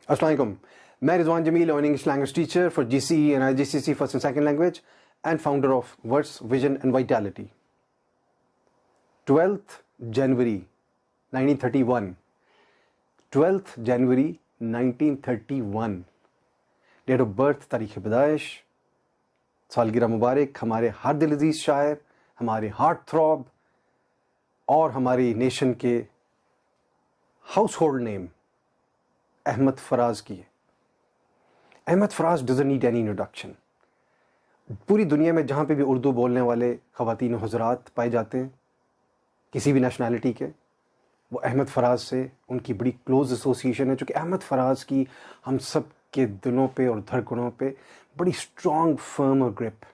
अस्सलाम वालेकुम। मैं Rizwan Jameel, an English language teacher for GCE and IGCSE first and second language and founder of words vision and vitality. 12th January 1931, 12th January 1931 of ऑफ बर्थ, तारीख़ पैदाइश, सालगिरह मुबारक हमारे हर दिल अजीज़ शायर, हमारे हार्ट थ्रॉब और हमारी नेशन के household name Ahmad Faraz की है। Ahmad Faraz doesn't need any introduction. पूरी दुनिया में जहाँ पे भी उर्दू बोलने वाले ख़वातीन हज़रात पाए जाते हैं किसी भी नेशनैलिटी के, वो अहमद फराज से उनकी बड़ी क्लोज एसोसिएशन है, चूँकि अहमद फराज की हम सब के दिलों पे और धड़कनों पे बड़ी स्ट्रॉन्ग फर्म और ग्रिप।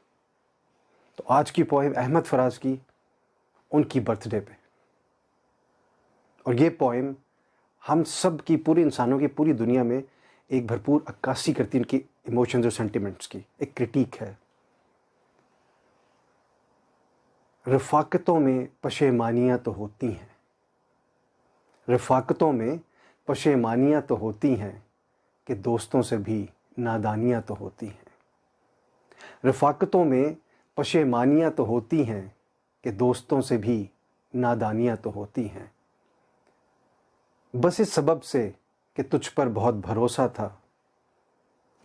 तो आज की पोएम अहमद फराज की उनकी बर्थडे पे, और ये पोएम हम सब की, पूरे इंसानों की, पूरी दुनिया में एक भरपूर अक्कासी करती है उनकी इमोशंस और सेंटिमेंट्स की, एक क्रिटिक है। रफ़ाकतों में पशेमानियाँ तो होती हैं, रफ़ाकतों में पशेमानियाँ तो होती हैं कि दोस्तों से भी नादानियाँ तो होती हैं। रफ़ाकतों में पशेमानियाँ तो होती हैं कि दोस्तों से भी नादानियाँ तो होती हैं। बस इस सबब से कि तुझ पर बहुत भरोसा था,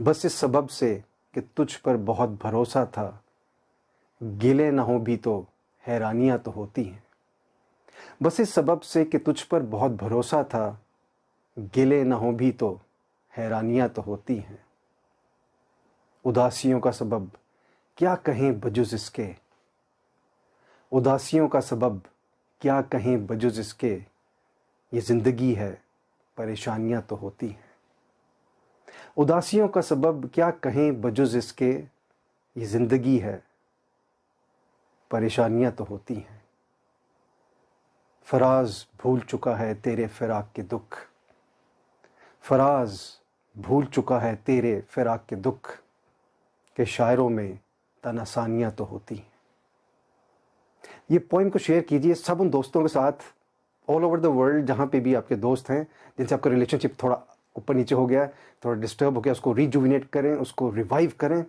बस इस सबब से कि तुझ पर बहुत भरोसा था, गिले ना हो भी तो हैरानियाँ तो होती हैं। बस इस सबब से कि तुझ पर बहुत भरोसा था, गिले ना हो भी तो हैरानियाँ तो होती हैं। उदासियों का सबब क्या कहें बजुज़ इसके, उदासियों का सबब क्या कहें बजुज़ इसके, ये ज़िंदगी है परेशानियाँ तो होती हैं। उदासियों का सबब क्या कहें बजुज़ इसके, ये ज़िंदगी है परेशानियाँ तो होती हैं। फराज भूल चुका है तेरे फ़िराक़ के दुख, फराज भूल चुका है तेरे फ़िराक़ के दुख, के शायरों में तनासानियाँ तो होती हैं। ये पोइम को शेयर कीजिए सब उन दोस्तों के साथ ऑल ओवर द वर्ल्ड, जहाँ पे भी आपके दोस्त हैं जिनसे आपका रिलेशनशिप थोड़ा ऊपर नीचे हो गया है, थोड़ा डिस्टर्ब हो गया, उसको रिजुविनेट करें, उसको रिवाइव करें,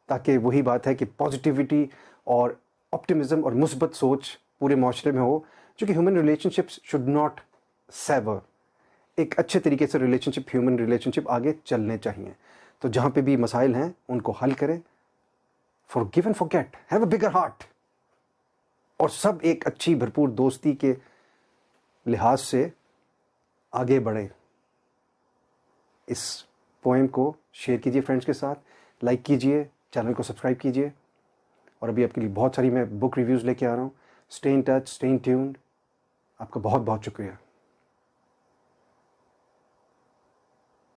ताकि वही बात है कि पॉजिटिविटी और ऑप्टिमिज्म और मुस्बत सोच पूरे माशरे में हो। क्योंकि human relationships should not sever, एक अच्छे तरीके से रिलेशनशिप, ह्यूमन रिलेशनशिप आगे चलने चाहिए। तो जहाँ पे भी मसाइल हैं उनको हल करें, forgive and forget, have a bigger heart, और सब एक अच्छी भरपूर दोस्ती के लिहाज से आगे बढ़े। इस पोएम को शेयर कीजिए फ्रेंड्स के साथ, लाइक कीजिए, चैनल को सब्सक्राइब कीजिए, और अभी आपके लिए बहुत सारी मैं बुक रिव्यूज़ लेके आ रहा हूँ। Stay in touch, stay in tuned. आपका बहुत बहुत शुक्रिया।